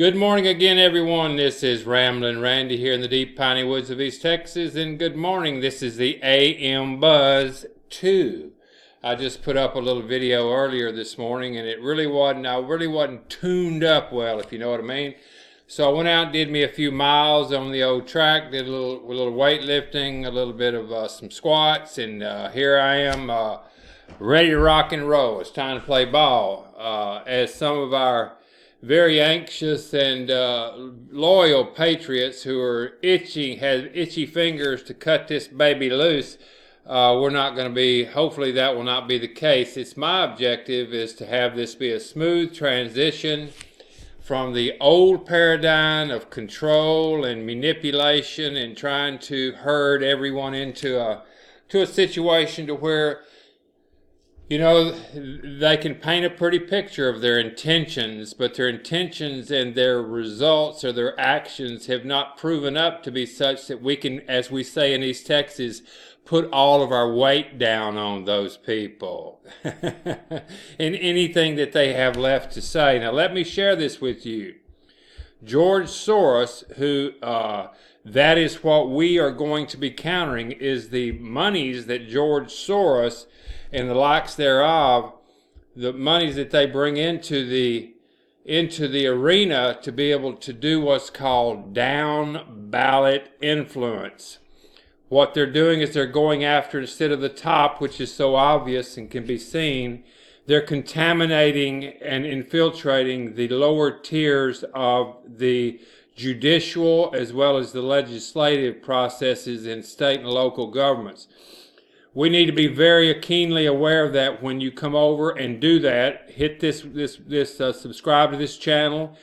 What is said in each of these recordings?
Good morning again, everyone. This is Ramblin' Randy here in the deep piney woods of East Texas, and good morning. This is the AM Buzz 2. I just put up a little video earlier this morning, and I really wasn't tuned up well, if you know what I mean. So I went out and did me a few miles on the old track, did a little weightlifting, a little bit of some squats, and here I am ready to rock and roll. It's time to play ball. As some of our very anxious and loyal patriots who are have itchy fingers to cut this baby loose, we're not going to be, hopefully that will not be the case. It's my objective is to have this be a smooth transition from the old paradigm of control and manipulation and trying to herd everyone into a situation to where they can paint a pretty picture of their intentions, but their intentions and their results or their actions have not proven up to be such that we can, as we say in East Texas, put all of our weight down on those people in anything that they have left to say. Now, let me share this with you. George Soros, who that is what we are going to be countering, is the monies that George Soros and the likes thereof, the monies that they bring into the arena to be able to do what's called down ballot influence. What they're doing is they're going after, instead of the top, which is so obvious and can be seen, they're contaminating and infiltrating the lower tiers of the judicial as well as the legislative processes in state and local governments. We need to be very keenly aware of that when you come over and do that. Hit this subscribe to this channel.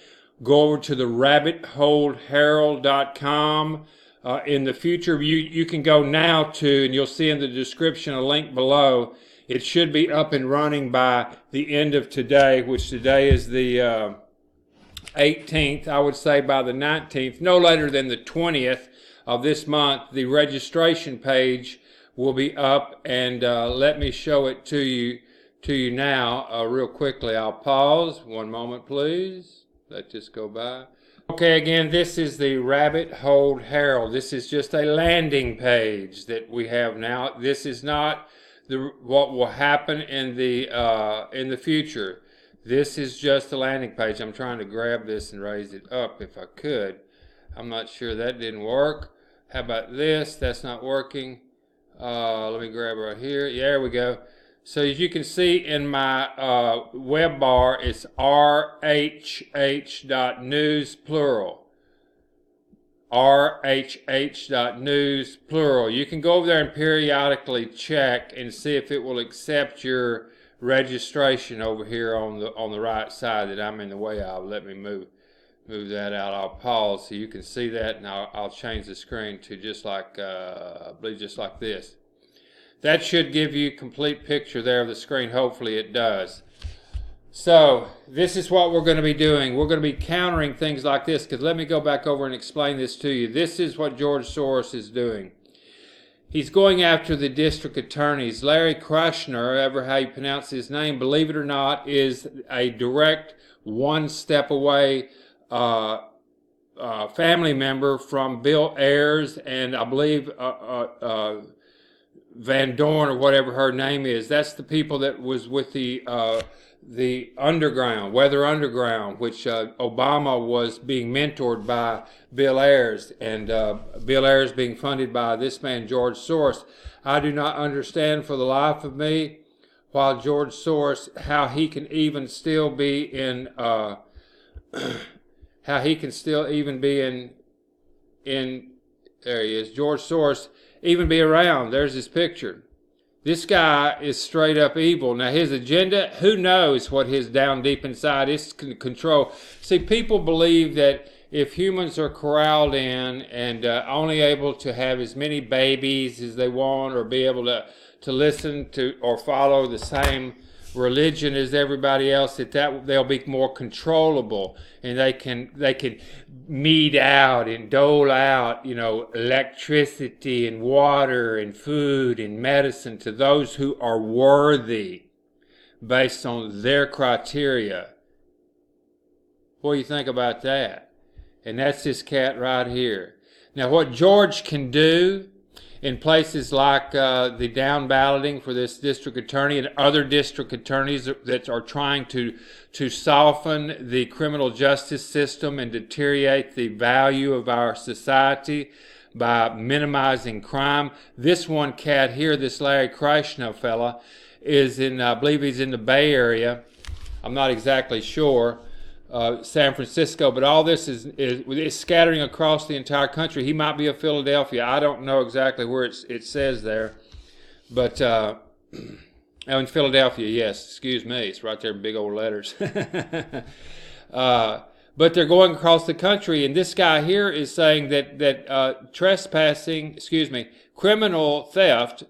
Go over to the rabbitholeherald.com. In the future, you can go now to, and you'll see in the description a link below. It should be up and running by the end of today, which today is the 18th. I would say by the 19th, no later than the 20th of this month, the registration page will be up, and let me show it to you now real quickly. I'll pause. One moment, please. Let this go by. Okay, again, this is the Rabbit Hole Herald. This is just a landing page that we have now. This is not what will happen in the future. This is just a landing page. I'm trying to grab this and raise it up if I could. I'm not sure that didn't work. How about this? That's not working. Let me grab right here. Yeah, there we go. So as you can see in my web bar, it's rhh.news plural. rhh.news plural. You can go over there and periodically check and see if it will accept your registration over here on the right side that I'm in the way of. Let me move that out. I'll pause so you can see that, and I'll change the screen to just like I believe just like this. That should give you a complete picture there of the screen. Hopefully it does. So this is what we're going to be doing. We're going to be countering things like this, because let me go back over and explain this to you. This is what George Soros is doing. He's going after the district attorneys. Larry Kushner, ever how you pronounce his name, believe it or not, is a direct one step away family member from Bill Ayers and I believe Van Dorn or whatever her name is. That's the people that was with the underground, Weather Underground, which Obama was being mentored by Bill Ayers, and Bill Ayers being funded by this man George Soros. I do not understand for the life of me why George Soros, how he can even still be in how he can still even be in there he is, George Soros, even be around. There's his picture. This guy is straight up evil. Now his agenda, who knows what his down deep inside is control. See, people believe that if humans are corralled in and only able to have as many babies as they want, or be able to listen to or follow the same religion as everybody else, that they'll be more controllable, and they can mete out and dole out, electricity and water and food and medicine to those who are worthy based on their criteria. What do you think about that? And that's this cat right here. Now, what George can do in places like the down balloting for this district attorney and other district attorneys that are trying to soften the criminal justice system and deteriorate the value of our society by minimizing crime. This one cat here, this Larry Krishna fella, is in, I believe he's in the Bay Area. I'm not exactly sure. San Francisco, but all this is scattering across the entire country. He might be of Philadelphia. I don't know exactly where it says there, but in Philadelphia, yes. Excuse me, it's right there in big old letters. But they're going across the country, and this guy here is saying that criminal theft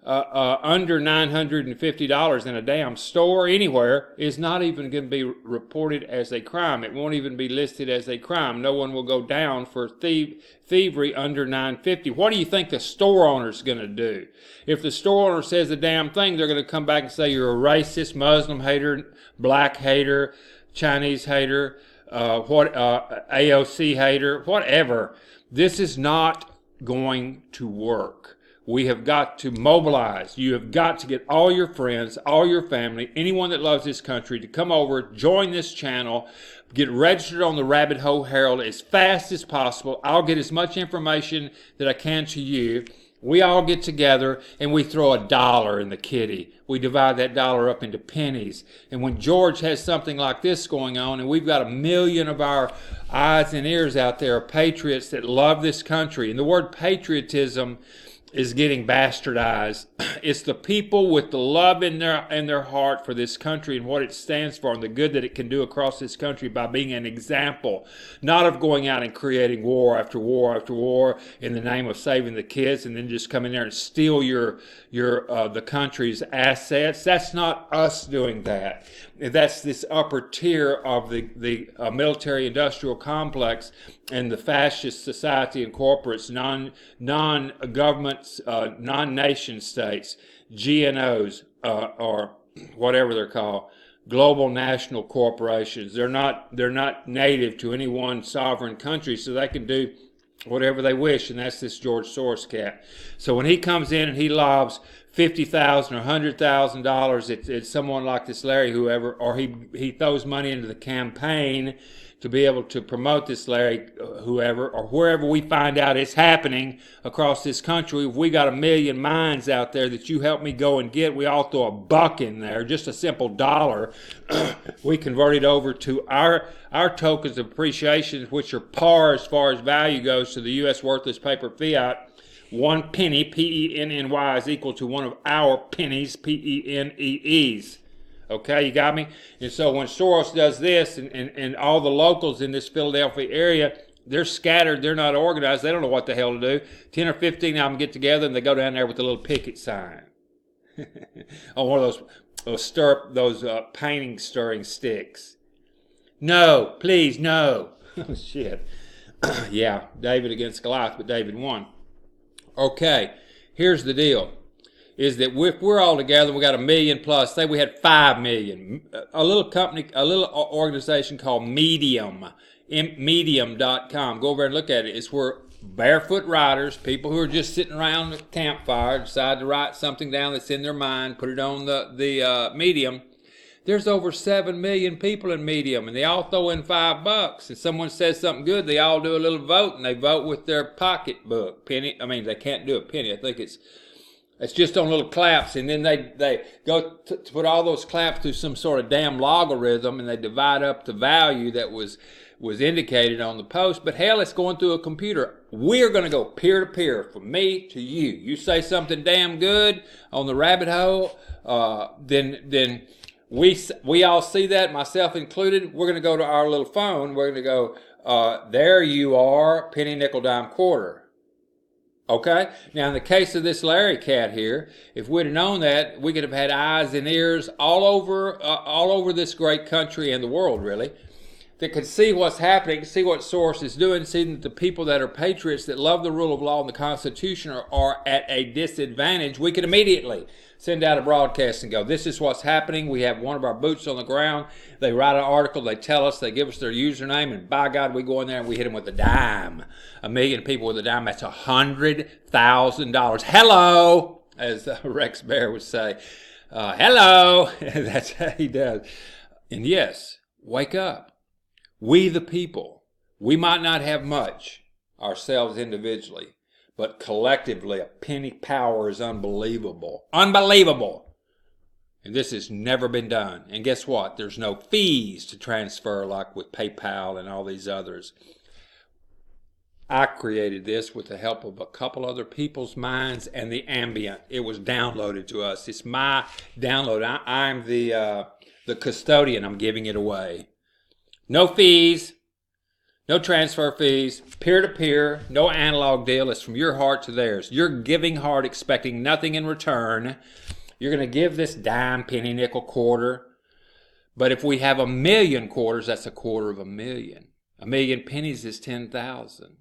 under $950 in a damn store anywhere is not even going to be reported as a crime. It won't even be listed as a crime. No one will go down for thievery under $950. What do you think the store owner's going to do? If the store owner says the damn thing, they're going to come back and say you're a racist, Muslim hater, black hater, Chinese hater, AOC hater, whatever. This is not going to work. We have got to mobilize. You have got to get all your friends, all your family, anyone that loves this country to come over, join this channel, get registered on the Rabbit Hole Herald as fast as possible. I'll get as much information that I can to you. We all get together and we throw $1 in the kitty. We divide that dollar up into pennies. And when George has something like this going on, and we've got 1 million of our eyes and ears out there, patriots that love this country, and the word patriotism is getting bastardized. It's the people with the love in their heart for this country and what it stands for and the good that it can do across this country by being an example, not of going out and creating war after war after war in the name of saving the kids and then just come in there and steal the country's assets. That's not us doing that. That's this upper tier of the military-industrial complex and the fascist society and corporates, non-governments, non-nation states, GNOs, or whatever they're called, global national corporations. They're not native to any one sovereign country, so they can do whatever they wish, and that's this George Soros cat. So when he comes in and he lobs $50,000 or $100,000 at someone like this Larry, whoever, or he throws money into the campaign to be able to promote this Larry, whoever, or wherever we find out it's happening across this country. If we got 1 million minds out there that you help me go and get, we all throw $1 in there, just a simple $1. We convert it over to our tokens of appreciation, which are par as far as value goes to the U.S. worthless paper fiat. 1 penny, P-E-N-N-Y, is equal to one of our pennies, P-E-N-E-Es. Okay, you got me? And so when Soros does this, and all the locals in this Philadelphia area, they're scattered, they're not organized, they don't know what the hell to do. 10 or 15 of them get together and they go down there with a little picket sign. On one of those painting stirring sticks. No, please, no. Oh, shit. Yeah, David against Goliath, but David won. Okay, here's the deal. Is that if we're all together, we got 1 million plus, say we had 5 million. A little organization called Medium, medium.com. Go over and look at it. It's where barefoot riders, people who are just sitting around the campfire, decide to write something down that's in their mind, put it on the Medium. There's over 7 million people in Medium, and they all throw in $5. And someone says something good, they all do a little vote, and they vote with their pocketbook. Penny. I mean, they can't do a penny. I think it's just on little claps, and then they go to put all those claps through some sort of damn logarithm, and they divide up the value that was indicated on the post. But hell, it's going through a computer. We're going to go peer to peer, from me to you. You say something damn good on the rabbit hole, then we all see that, myself included. We're going to go to our little phone. We're going to go, there you are, penny, nickel, dime, quarter. Okay? Now, in the case of this Larry cat here, if we'd have known that, we could have had eyes and ears all over this great country and the world, really. that can see what's happening, see what Soros is doing, see that the people that are patriots that love the rule of law and the Constitution are at a disadvantage, we can immediately send out a broadcast and go, this is what's happening. We have one of our boots on the ground. They write an article. They tell us. They give us their username. And by God, we go in there and we hit them with a dime. 1 million people with a dime. That's $100,000. Hello, as Rex Bear would say. Hello. That's how he does. And yes, wake up. We the people. We might not have much ourselves individually, but collectively, a penny power is unbelievable. Unbelievable! And this has never been done. And guess what? There's no fees to transfer like with PayPal and all these others. I created this with the help of a couple other people's minds and the ambient. It was downloaded to us. It's my download. I'm the custodian. I'm giving it away. No fees. No transfer fees, peer-to-peer, no analog deal. It's from your heart to theirs. You're giving heart, expecting nothing in return. You're going to give this dime, penny, nickel, quarter. But if we have 1 million quarters, that's 250,000. 1 million pennies is 10,000.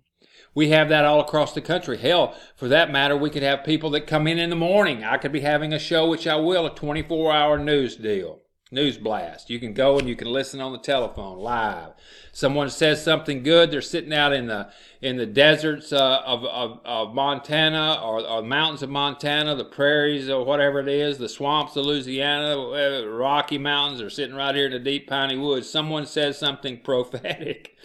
We have that all across the country. Hell, for that matter, we could have people that come in the morning. I could be having a show, which I will, a 24-hour news deal. News blast. You can go and you can listen on the telephone live. Someone says something good. They're sitting out in the deserts of Montana or mountains of Montana, the prairies or whatever it is, the swamps of Louisiana, Rocky Mountains. They're sitting right here in the deep piney woods. Someone says something prophetic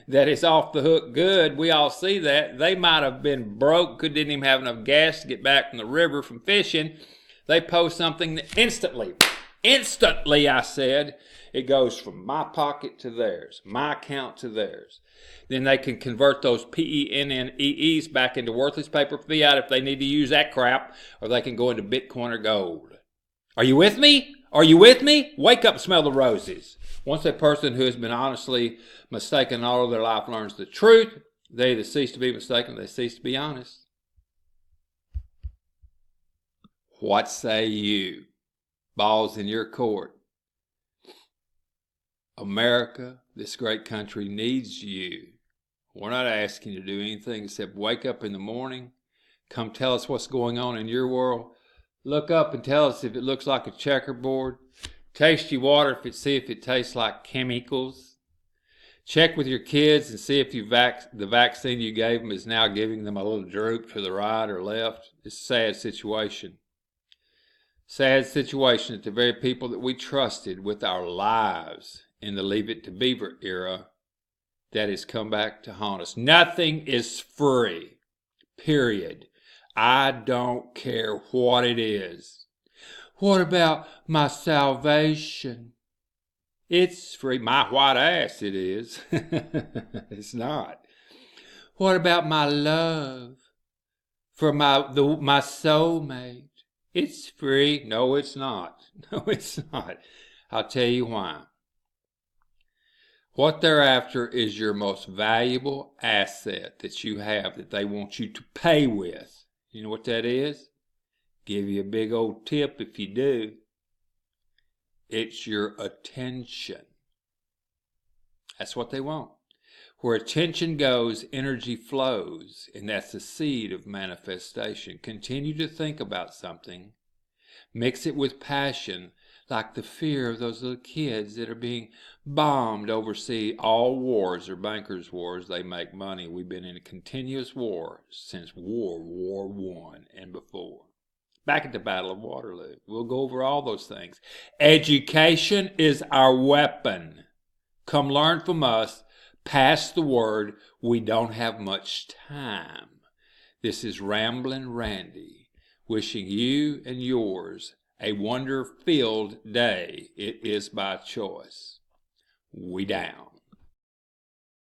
that is off the hook good. We all see that. They might have been broke, didn't even have enough gas to get back from the river from fishing. They post something that Instantly, I said, it goes from my pocket to theirs, my account to theirs. Then they can convert those PENNEEs back into worthless paper fiat if they need to use that crap, or they can go into Bitcoin or gold. Are you with me? Are you with me? Wake up, smell the roses. Once a person who has been honestly mistaken all of their life learns the truth, they either cease to be mistaken or they cease to be honest. What say you? Ball's in your court. America, this great country, needs you. We're not asking you to do anything except wake up in the morning, come tell us what's going on in your world, look up and tell us if it looks like a checkerboard, taste your water see if it tastes like chemicals, check with your kids and see if the vaccine you gave them is now giving them a little droop to the right or left. It's a sad situation. Sad situation that the very people that we trusted with our lives in the Leave It to Beaver era, that has come back to haunt us. Nothing is free, period. I don't care what it is. What about my salvation? It's free. My white ass it is. It's not. What about my love for my soulmate? It's free. No, it's not. No, it's not. I'll tell you why. What they're after is your most valuable asset that you have that they want you to pay with. You know what that is? Give you a big old tip if you do. It's your attention. That's what they want. Where attention goes, energy flows, and that's the seed of manifestation. Continue to think about something. Mix it with passion, like the fear of those little kids that are being bombed overseas. All wars are bankers' wars. They make money. We've been in a continuous war since World War I and before. Back at the Battle of Waterloo. We'll go over all those things. Education is our weapon. Come learn from us. Pass the word. We don't have much time. This is Ramblin' Randy, wishing you and yours a wonder-filled day. It is by choice. We down.